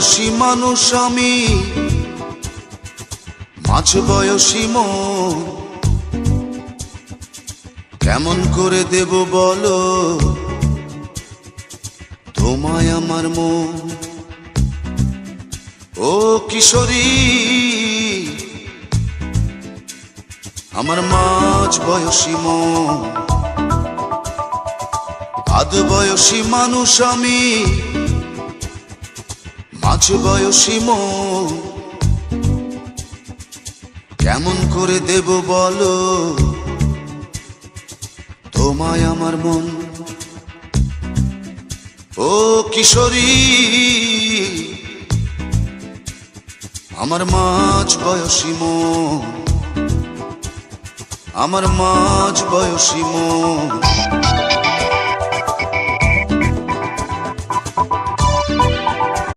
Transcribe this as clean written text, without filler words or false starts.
বয়সী মানুষ আমি, মাঝ বয়সী মন, কেমন করে দেব বলো তোমায় আমার মন। ও কিশোরী আমার মাঝ বয়সী মন, আধ বয়সী মানুষ আমি, মাঝ বয়সী মন, কেমন করে দেব বলো তোমায় আমার মন। ও কিশোরী আমার মাঝ বয়সী মন, আমার মাঝ বয়সী মন।